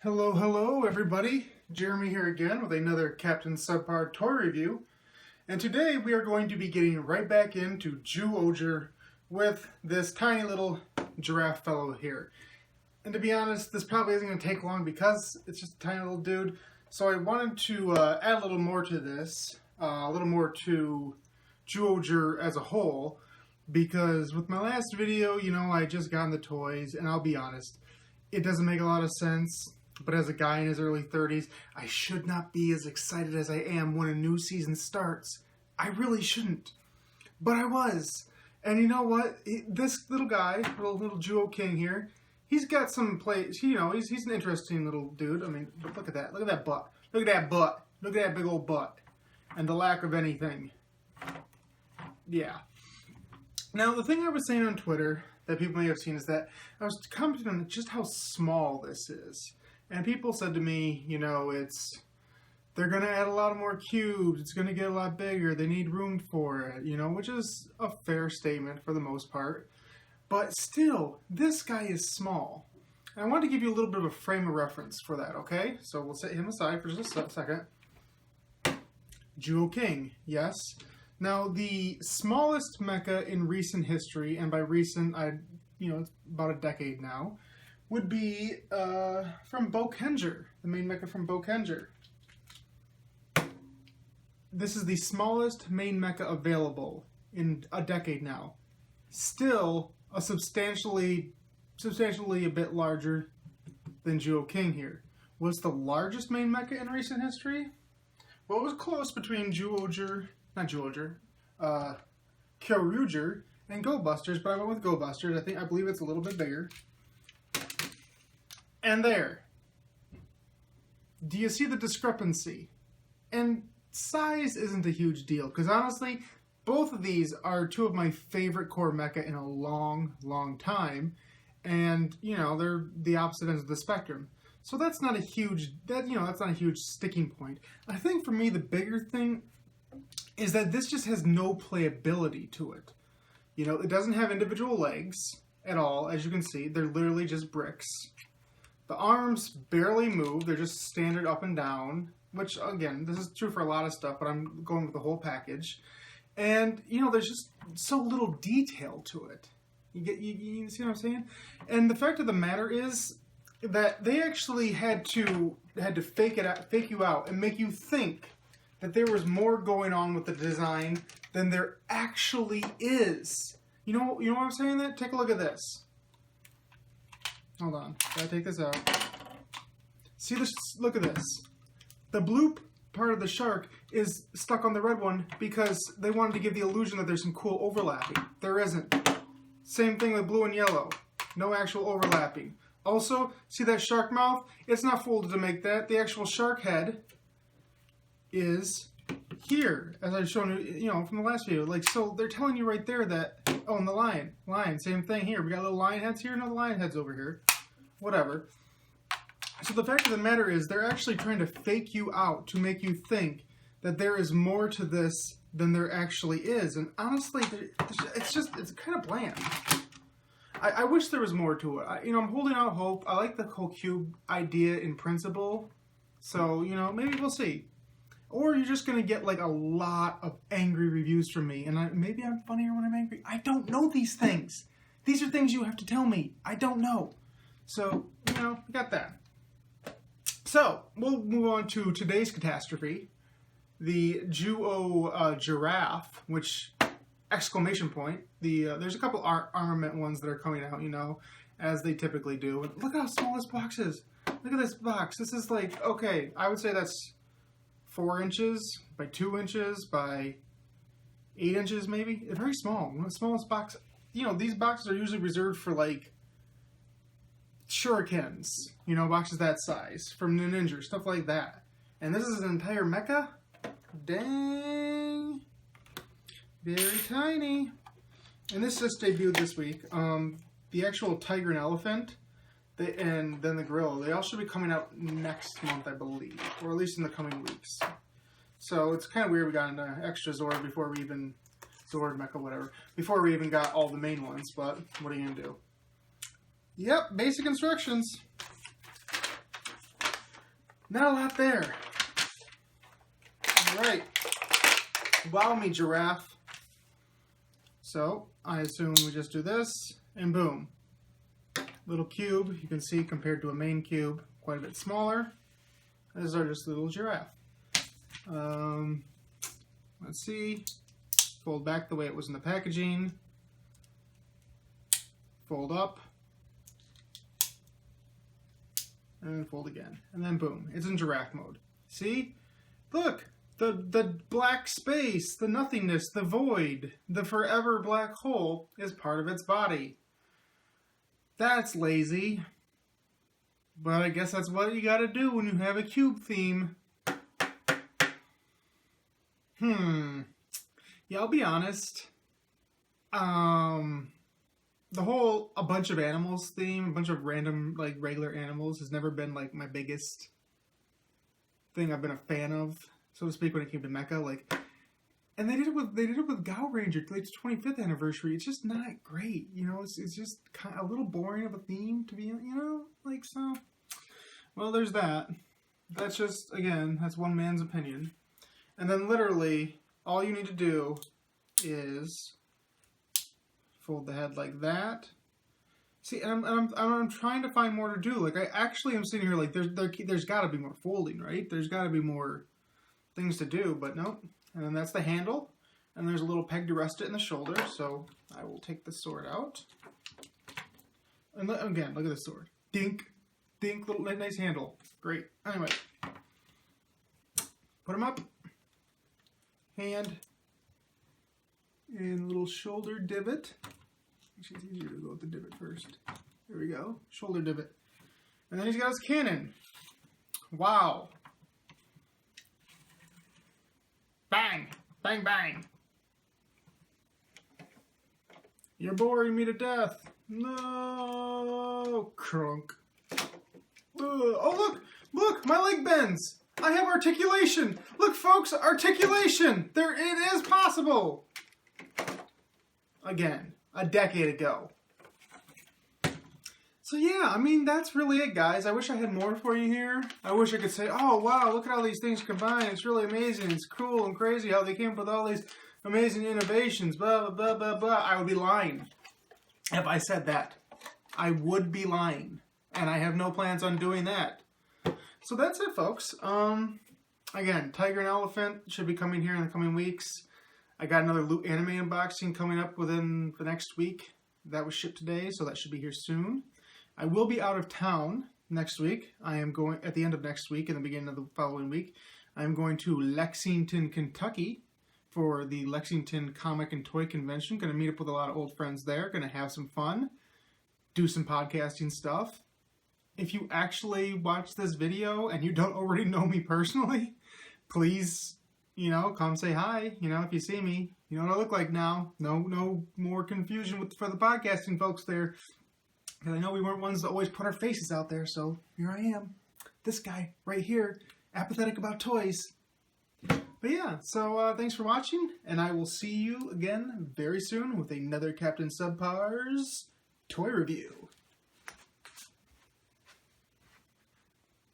Hello everybody. Jeremy here again with another Captain Subpar toy review. And today we are going to be getting right back into Zyuohger with this tiny little giraffe fellow here. And to be honest, this probably isn't going to take long because it's just a tiny little dude. So I wanted to add a little more to this, a little more to Zyuohger as a whole. Because with my last video, I just got the toys, and I'll be honest, it doesn't make a lot of sense. But as a guy in his early 30s, I should not be as excited as I am when a new season starts. I really shouldn't. But I was. And you know what? This little guy, little Zyuohger King here, he's got some plays. He's an interesting little dude. I mean, look at that. Look at that butt. Look at that butt. Look at that big old butt. And the lack of anything. Yeah. Now, the thing I was saying on Twitter that people may have seen is that I was commenting on just how small this is. And people said to me, they're going to add a lot more cubes, it's going to get a lot bigger, they need room for it, which is a fair statement for the most part. But still, this guy is small. And I want to give you a little bit of a frame of reference for that, okay? So we'll set him aside for just a second. Zyuohger King, yes. Now, the smallest mecha in recent history, and by recent, it's about a decade now, would be from Zyuohger, the main mecha from Zyuohger. This is the smallest main mecha available in a decade now. Still a substantially a bit larger than Zyuohger King here. What's the largest main mecha in recent history? Well, it was close between Kyroger and Go Busters, but I went with Go Busters. I believe it's a little bit bigger. And there. Do you see the discrepancy? And size isn't a huge deal, because honestly, both of these are two of my favorite core mecha in a long, long time. And, they're the opposite ends of the spectrum. So that's not a huge, that's not a huge sticking point. I think for me, the bigger thing is that this just has no playability to it. It doesn't have individual legs at all, as you can see. They're literally just bricks. The arms barely move. They're just standard up and down, which, again, this is true for a lot of stuff, but I'm going with the whole package. And, there's just so little detail to it. You see what I'm saying? And the fact of the matter is that they actually had to fake you out and make you think that there was more going on with the design than there actually is. You know what I'm saying? That? Take a look at this. Hold on, gotta take this out. See this? Look at this. The blue part of the shark is stuck on the red one because they wanted to give the illusion that there's some cool overlapping. There isn't. Same thing with blue and yellow. No actual overlapping. Also, see that shark mouth? It's not folded to make that. The actual shark head is here, as I've shown you, from the last video. So they're telling you right there that, oh, and the lion, same thing here. We got little lion heads here, no lion heads over here. Whatever. So the fact of the matter is they're actually trying to fake you out to make you think that there is more to this than there actually is. And honestly, it's kind of bland. I wish there was more to it. I'm holding out hope. I like the whole cube idea in principle. So, maybe we'll see. Or you're just going to get a lot of angry reviews from me. And maybe I'm funnier when I'm angry. I don't know these things. These are things you have to tell me. I don't know. So, we got that. So, we'll move on to today's catastrophe. The Zyuohger Giraffe, which, exclamation point. There's a couple armament ones that are coming out, as they typically do. And look how small this box is. Look at this box. This is okay, I would say that's 4 inches by 2 inches by 8 inches maybe. It's very small. One of the smallest box. These boxes are usually reserved for shurikens. Boxes that size from Ninja, stuff like that. And this is an entire mecha? Dang. Very tiny. And this just debuted this week. The actual tiger and elephant, and then the gorilla, they all should be coming out next month, I believe. Or at least in the coming weeks. So it's kind of weird we got into extra Zord before we even... Zord, Mecha, whatever. Before we even got all the main ones, but what are you going to do? Yep, basic instructions. Not a lot there. All right. Wow me, Giraffe. So, I assume we just do this, and boom. Little cube, you can see compared to a main cube, quite a bit smaller. These are just little Giraffe. Let's see. Fold back the way it was in the packaging. Fold up. And then fold again. And then boom, it's in Giraffe mode. See? Look! The black space, the nothingness, the void, the forever black hole is part of its body. That's lazy. But I guess that's what you gotta do when you have a cube theme. Yeah, I'll be honest. The whole a bunch of animals theme, a bunch of random, like, regular animals has never been, like, my biggest thing I've been a fan of, so to speak, when it came to Mecha. Like, and they did it with Gao Ranger, like, its 25th anniversary. It's just not great, you know. It's just kind of a little boring of a theme to be, you know, like, so. Well, there's that. That's just, again, that's one man's opinion. And then literally, all you need to do is fold the head like that. See, and I'm trying to find more to do. Like, I actually am sitting here like, there's got to be more folding, right? There's got to be more things to do, but nope. And then that's the handle, and there's a little peg to rest it in the shoulder. So I will take the sword out. And again, look at the sword. Dink, dink, little nice handle. Great. Anyway, put them up. Hand and a little shoulder divot. Actually, it's easier to go with the divot first. There we go. Shoulder divot. And then he's got his cannon. Wow. Bang! Bang, bang! You're boring me to death. No! Crunk. Oh, look! Look! My leg bends! I have articulation! Look, folks! Articulation! It is possible! Again. A decade ago. So yeah, I mean, that's really it, guys. I wish I had more for you here. I wish I could say, oh, wow, look at all these things combined. It's really amazing. It's cool and crazy how they came up with all these amazing innovations, blah, blah, blah, blah, blah. I would be lying if I said that. I would be lying. And I have no plans on doing that. So that's it, folks. Again, Tiger and Elephant should be coming here in the coming weeks. I got another Loot Anime unboxing coming up within the next week. That was shipped today, so that should be here soon. I will be out of town next week. I am going, at the end of next week and the beginning of the following week, I am going to Lexington, Kentucky for the Lexington Comic and Toy Convention. Going to meet up with a lot of old friends there. Going to have some fun. Do some podcasting stuff. If you actually watch this video and you don't already know me personally, please, you know, come say hi. You know, if you see me, you know what I look like now. No more confusion for the podcasting folks there. Because I know we weren't ones that always put our faces out there, so here I am. This guy right here, apathetic about toys. But yeah, so thanks for watching, and I will see you again very soon with another Captain Subpar's toy review.